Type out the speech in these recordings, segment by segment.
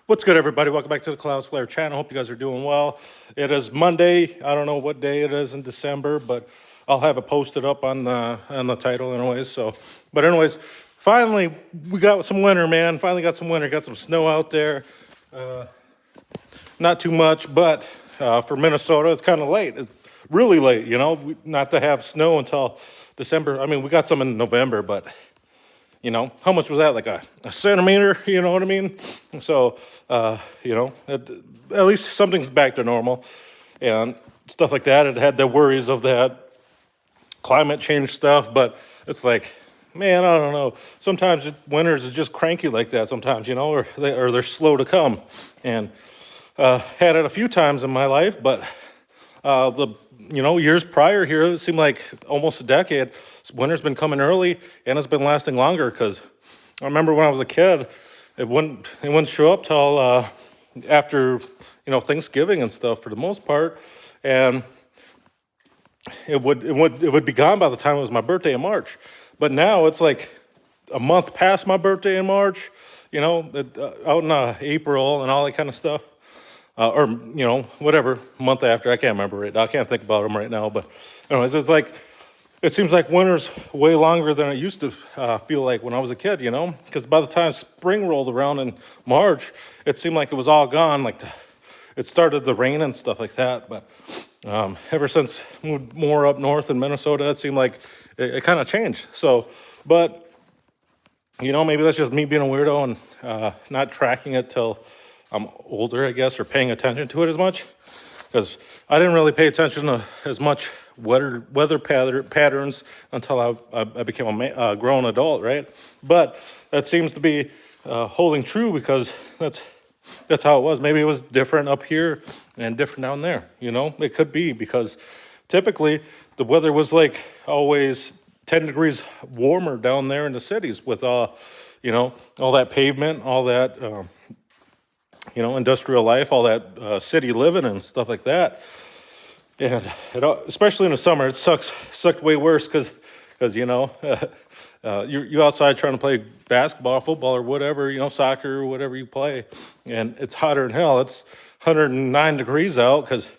What's good, everybody? Welcome back to the Cloud Slayer channel. Hope you guys are doing well. It is Monday. I don't know what day it is in December, but I'll have it posted up on the title anyways. But finally we got some winter, man. Finally got some winter. Got some snow out there. Not too much, but for Minnesota, it's kind of late. It's really late, not to have snow until December. I mean, we got some in November, but how much was that? Like a centimeter, you know what I mean? So, at least something's back to normal and stuff like that. It had the worries of that climate change stuff, but it's like, man, I don't know. Sometimes winters is just cranky like that sometimes, or they're slow to come. And had it a few times in my life, but years prior here, it seemed like almost a decade. Winter's been coming early, and it's been lasting longer. Because I remember when I was a kid, it wouldn't show up till after Thanksgiving and stuff for the most part, and it would be gone by the time it was my birthday in March. But now it's like a month past my birthday in March, out in April and all that kind of stuff. Or whatever month after, I can't remember right now. I can't think about them right now. But anyways, it seems like winter's way longer than it used to feel like when I was a kid. Because by the time spring rolled around in March, it seemed like it was all gone. Like it started to rain and stuff like that. But ever since moved more up north in Minnesota, it seemed like it kind of changed. So, but maybe that's just me being a weirdo and not tracking it till I'm older, I guess, or paying attention to it as much, because I didn't really pay attention to as much weather patterns until I became a grown adult, right? But that seems to be holding true, because that's how it was. Maybe it was different up here and different down there. It could be, because typically the weather was like always 10 degrees warmer down there in the cities with all that pavement, all that. Industrial life, all that city living and stuff like that. And especially in the summer, it sucked way worse because you're outside trying to play basketball, football, or whatever, soccer, or whatever you play. And it's hotter than hell. It's 109 degrees out, because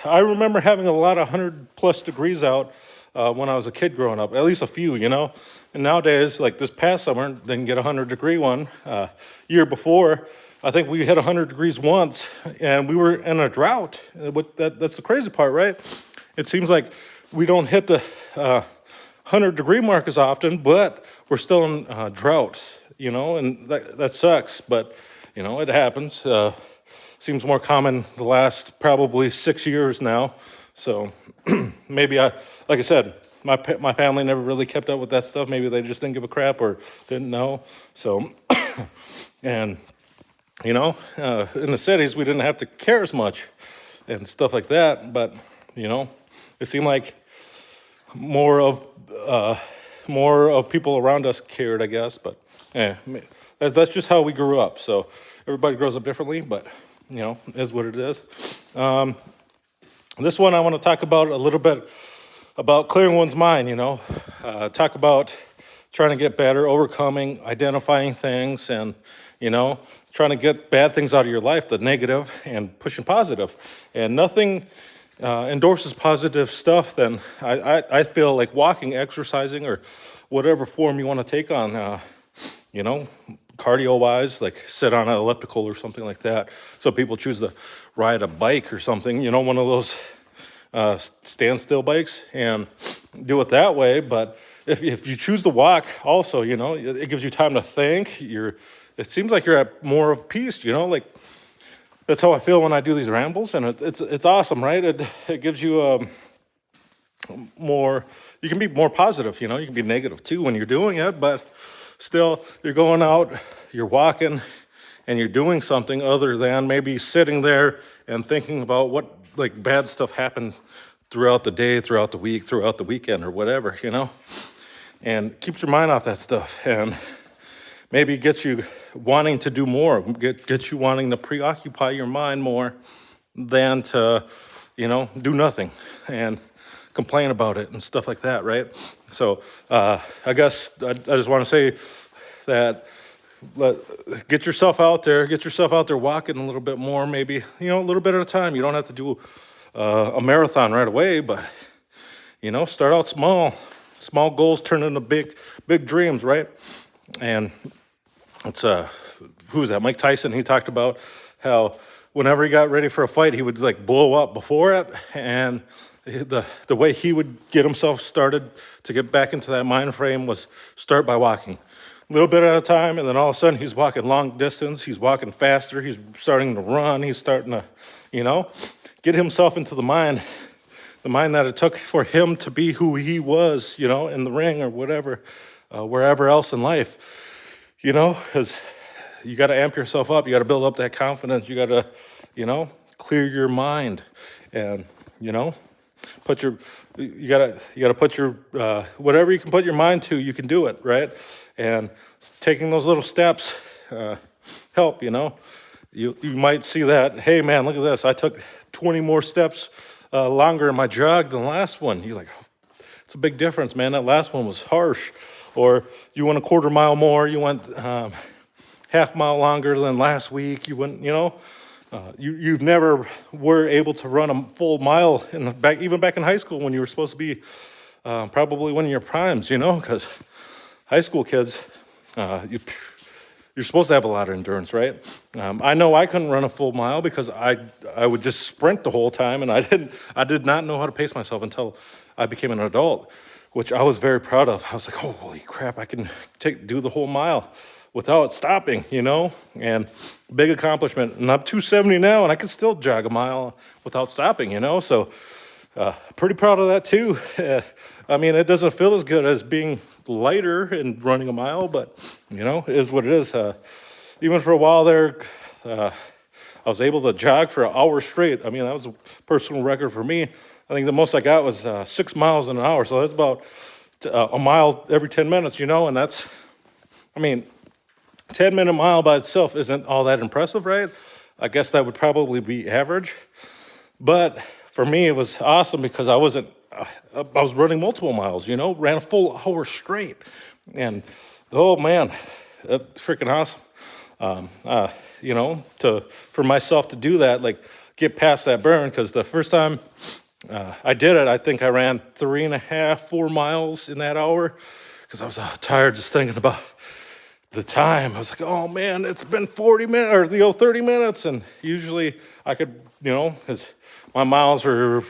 I remember having a lot of 100 plus degrees out when I was a kid growing up, at least a few, And nowadays, like this past summer, didn't get a 100-degree one. Year before, I think we hit 100 degrees once, and we were in a drought. That's the crazy part, right? It seems like we don't hit the 100-degree mark as often, but we're still in drought, and that sucks. But, it happens. Seems more common the last probably 6 years now. So maybe like I said, my family never really kept up with that stuff. Maybe they just didn't give a crap or didn't know. So, and, in the cities, we didn't have to care as much and stuff like that. But, it seemed like more of people around us cared, I guess. But, that's just how we grew up. So everybody grows up differently, but, is what it is. This one I want to talk about a little bit about clearing one's mind, talk about trying to get better, overcoming, identifying things, and, trying to get bad things out of your life, the negative, and pushing positive. And nothing endorses positive stuff than I feel like walking, exercising, or whatever form you want to take on, cardio-wise, like sit on an elliptical or something like that. Some people choose to ride a bike or something, one of those standstill bikes, and do it that way. But if you choose to walk also, it gives you time to think. It seems like you're at more of peace, like that's how I feel when I do these rambles, and it's awesome, right? It gives you more, you can be more positive, you can be negative too when you're doing it, but still you're going out, you're walking, and you're doing something other than maybe sitting there and thinking about what like bad stuff happened throughout the day, throughout the week, throughout the weekend, or whatever, and keeps your mind off that stuff, and maybe gets you wanting to do more, gets you wanting to preoccupy your mind more than to, do nothing and complain about it and stuff like that, right? So I guess I just want to say that get yourself out there. Get yourself out there walking a little bit more, maybe, a little bit at a time. You don't have to do a marathon right away, but, start out small. Small goals turn into big dreams, right? And it's, who was that? Mike Tyson. He talked about how whenever he got ready for a fight, he would like blow up before it. And the way he would get himself started to get back into that mind frame was start by walking a little bit at a time, and then all of a sudden he's walking long distance, he's walking faster, he's starting to run, he's starting to, get himself into the mind that it took for him to be who he was, in the ring or whatever, wherever else in life, because you got to amp yourself up, you got to build up that confidence, you got to, clear your mind, and, you gotta put your whatever you can put your mind to, you can do it, right? And taking those little steps help. You might see that. Hey man, look at this. I took 20 more steps longer in my jog than the last one. You're like, it's a big difference, man. That last one was harsh. Or you went a quarter mile more. You went half mile longer than last week. You went, you've never were able to run a full mile even back in high school when you were supposed to be probably one of your primes, because high school kids, you're supposed to have a lot of endurance, right? I know I couldn't run a full mile because I would just sprint the whole time, and I did not know how to pace myself until I became an adult, which I was very proud of. I was like, oh, holy crap, I can do the whole mile without stopping, and big accomplishment. And I'm 270 now, and I can still jog a mile without stopping, so pretty proud of that too. I mean, it doesn't feel as good as being lighter and running a mile, but, it is what it is. Even for a while there, I was able to jog for an hour straight. I mean, that was a personal record for me. I think the most I got was 6 miles in an hour, so that's about a mile every 10 minutes, and that's, 10-minute mile by itself isn't all that impressive, right? I guess that would probably be average. But for me, it was awesome because I was running multiple miles, ran a full hour straight. And, oh man, freaking awesome. For myself to do that, like get past that burn, because the first time I did it, I think I ran 3.5, 4 miles in that hour because I was tired just thinking about the time. I was like, oh man, it's been 40 minutes or 30 minutes. And usually I could, because my miles were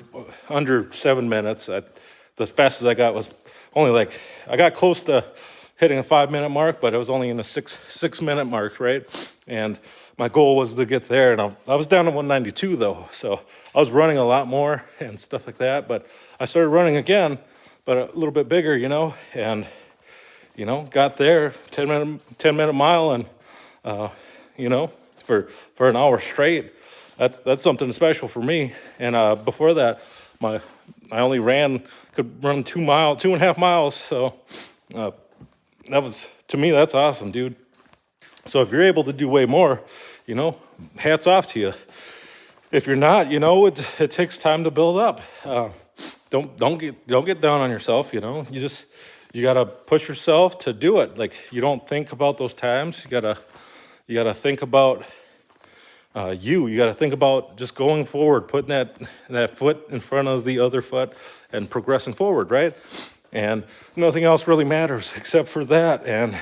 under 7 minutes. The fastest I got was only I got close to hitting a 5-minute mark, but it was only in a 6-minute mark, right? And my goal was to get there, and I was down to 192 though. So I was running a lot more and stuff like that, but I started running again, but a little bit bigger, and got there, 10-minute mile, and, for an hour straight. That's something special for me. And before that, I only could run 2.5 miles. So to me, that's awesome, dude. So if you're able to do way more, hats off to you. If you're not, it takes time to build up. Don't get down on yourself. You gotta push yourself to do it. Like, you don't think about those times. You gotta think about you gotta think about just going forward, putting that foot in front of the other foot and progressing forward, right? And nothing else really matters except for that. And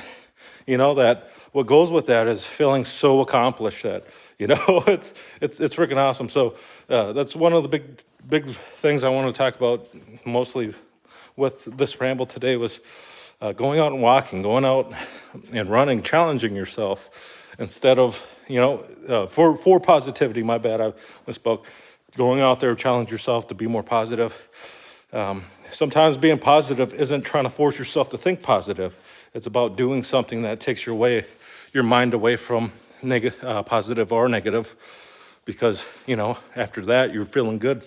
that what goes with that is feeling so accomplished that it's freaking awesome. So that's one of the big things I want to talk about mostly with this ramble today was going out and walking, going out and running, challenging yourself instead of, for positivity, my bad, I misspoke. Going out there, challenge yourself to be more positive. Sometimes being positive isn't trying to force yourself to think positive. It's about doing something that takes your mind away from positive or negative, because, after that, you're feeling good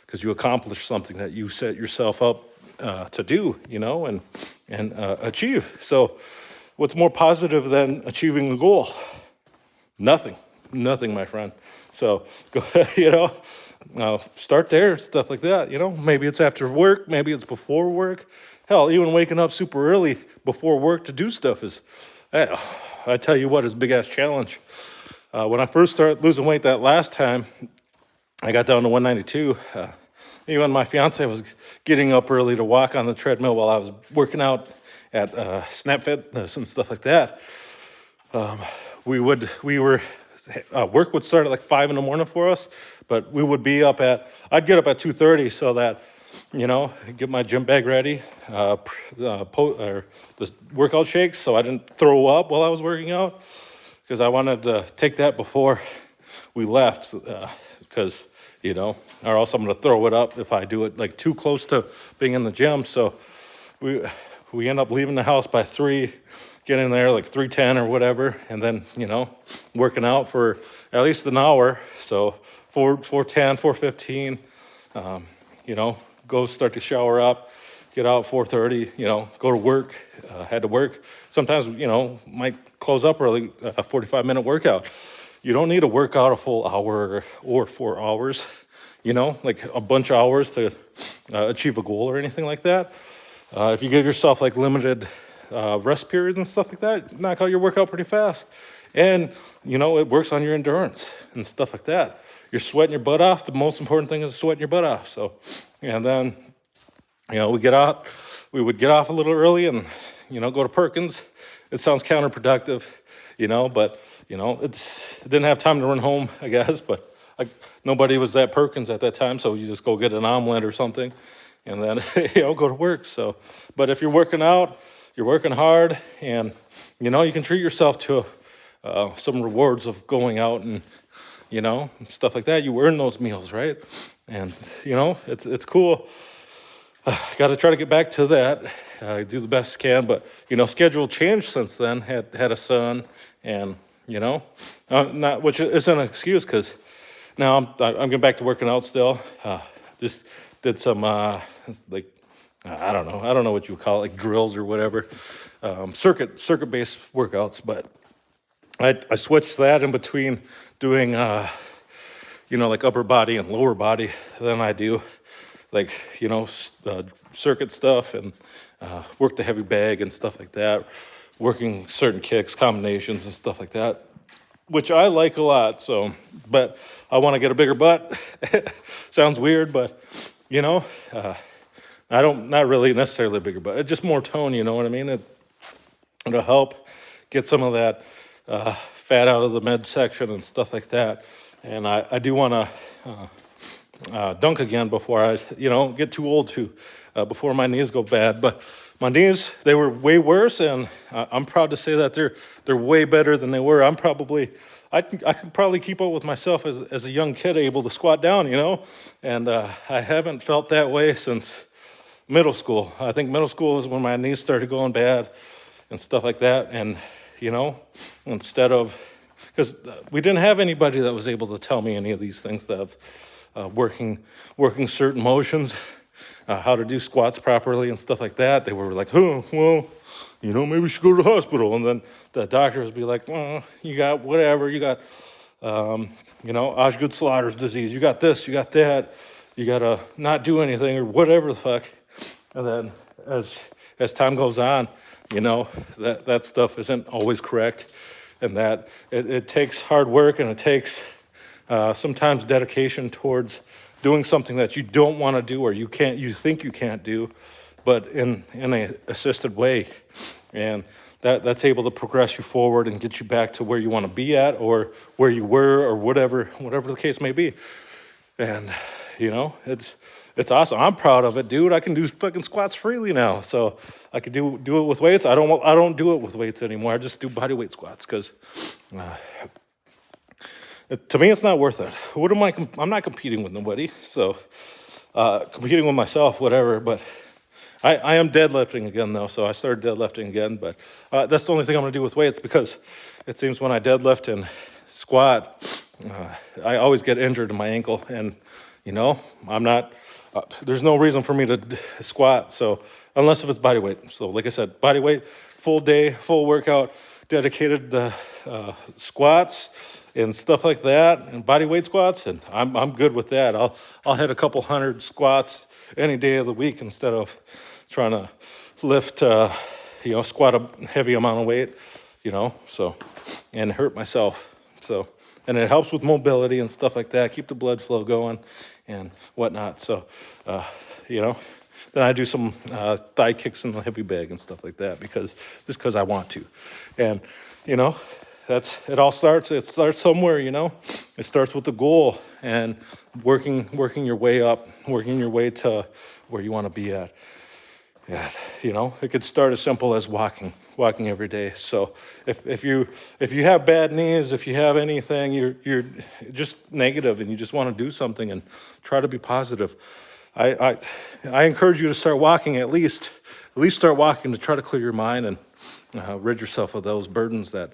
because you accomplished something that you set yourself up to do, and achieve. So what's more positive than achieving a goal? Nothing, my friend. So, start there, stuff like that, Maybe it's after work, maybe it's before work. Hell, even waking up super early before work to do stuff is I tell you what, it's a big ass challenge. When I first started losing weight that last time, I got down to 192. Even my fiance was getting up early to walk on the treadmill while I was working out at Snap Fitness and stuff like that. Work would start at like 5 in the morning for us, but we would be I'd get up at 2:30 so that, get my gym bag ready, or the workout shakes so I didn't throw up while I was working out, because I wanted to take that before we left, because, or else I'm going to throw it up if I do it like too close to being in the gym. So we end up leaving the house by 3, getting there like 3:10 or whatever, and then, working out for at least an hour. So 4:10, 4:15, go start to shower up, get out 4:30, go to work, had to work. Sometimes, might close up early, a 45-minute workout. You don't need to work out a full hour or 4 hours, like a bunch of hours to achieve a goal or anything like that. If you give yourself like limited rest periods and stuff like that, knock out your workout pretty fast. And, it works on your endurance and stuff like that. You're sweating your butt off. The most important thing is sweating your butt off. So, and then, we would get off a little early and, go to Perkins. It sounds counterproductive, but, it didn't have time to run home, I guess, but nobody was at Perkins at that time. So you just go get an omelet or something and then, go to work. So, but if you're working out, you're working hard, and, you can treat yourself to some rewards of going out and, stuff like that. You earn those meals, right? And, it's cool. Got to try to get back to that, do the best I can. But, schedule changed since then. Had a son, and, not which isn't an excuse, because now I'm getting back to working out still. Just did some, like, I don't know what you would call it, like drills or whatever, circuit-based workouts. But I switched that in between doing, like upper body and lower body than I do, like, circuit stuff, and work the heavy bag and stuff like that, working certain kicks, combinations and stuff like that, which I like a lot. So, but I want to get a bigger butt. Sounds weird, but, not really necessarily a bigger butt. It's just more tone, you know what I mean? It'll help get some of that fat out of the med section and stuff like that. And I do want to dunk again before I, get too old to, before my knees go bad. But my knees, they were way worse, and I'm proud to say that they're way better than they were. I could probably keep up with myself as a young kid, able to squat down, and I haven't felt that way since middle school. I think middle school is when my knees started going bad and stuff like that. And, instead of, because we didn't have anybody that was able to tell me any of these things, that working certain motions, how to do squats properly and stuff like that. They were like, oh, well, maybe we should go to the hospital. And then the doctors would be like, well, you got whatever, you got, Osgood-Slaughter's disease, you got this, you got that, you got to not do anything or whatever the fuck. And then as time goes on, that stuff isn't always correct, and that it takes hard work, and it takes sometimes dedication towards doing something that you don't want to do, or you think you can't do, but in an assisted way. And that's able to progress you forward and get you back to where you want to be at, or where you were, or whatever the case may be. And, it's awesome. I'm proud of it, dude. I can do fucking squats freely now. So I could do it with weights. I don't do it with weights anymore. I just do body weight squats, because to me, it's not worth it. I'm not competing with nobody. So competing with myself, whatever. But I am deadlifting again, though. So I started deadlifting again. But that's the only thing I'm going to do with weights, because it seems when I deadlift and squat, I always get injured in my ankle. And, I'm not... there's no reason for me to squat, so unless if it's body weight. So like I said, body weight, full day, full workout, dedicated to squats and stuff like that, and body weight squats, and I'm good with that. I'll hit a couple hundred squats any day of the week instead of trying to lift, squat a heavy amount of weight. so, and hurt myself. So, and it helps with mobility and stuff like that, keep the blood flow going and whatnot. So, then I do some thigh kicks in the hippie bag and stuff like that because I want to. And, it all starts somewhere, It starts with the goal and working your way up, working your way to where you want to be at. Yeah, it could start as simple as walking every day. So if you have bad knees, if you have anything, you're just negative and you just want to do something and try to be positive, I encourage you to start walking at least start walking to try to clear your mind and rid yourself of those burdens that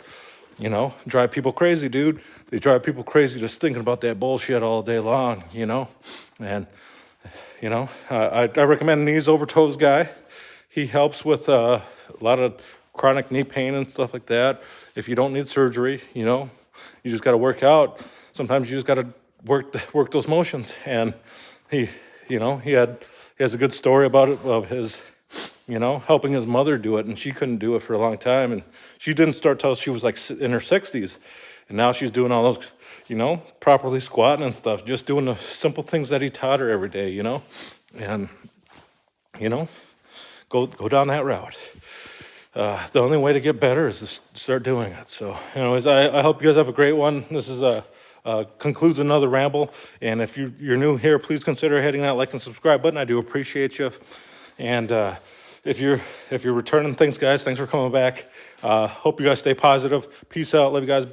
drive people crazy, dude. They drive people crazy just thinking about that bullshit all day long, and I recommend Knees Over Toes guy. He helps with a lot of chronic knee pain and stuff like that. If you don't need surgery, you just got to work out. Sometimes you just got to work those motions. And he has a good story about it, of his, helping his mother do it, and she couldn't do it for a long time. And she didn't start till she was like in her 60s. And now she's doing all those, properly squatting and stuff, just doing the simple things that he taught her every day, and, go down that route. The only way to get better is to start doing it. So anyways, I hope you guys have a great one. This is concludes another ramble. And if you're new here, please consider hitting that like and subscribe button. I do appreciate you. And if you're returning, thanks guys. Thanks for coming back. Hope you guys stay positive. Peace out. Love you guys.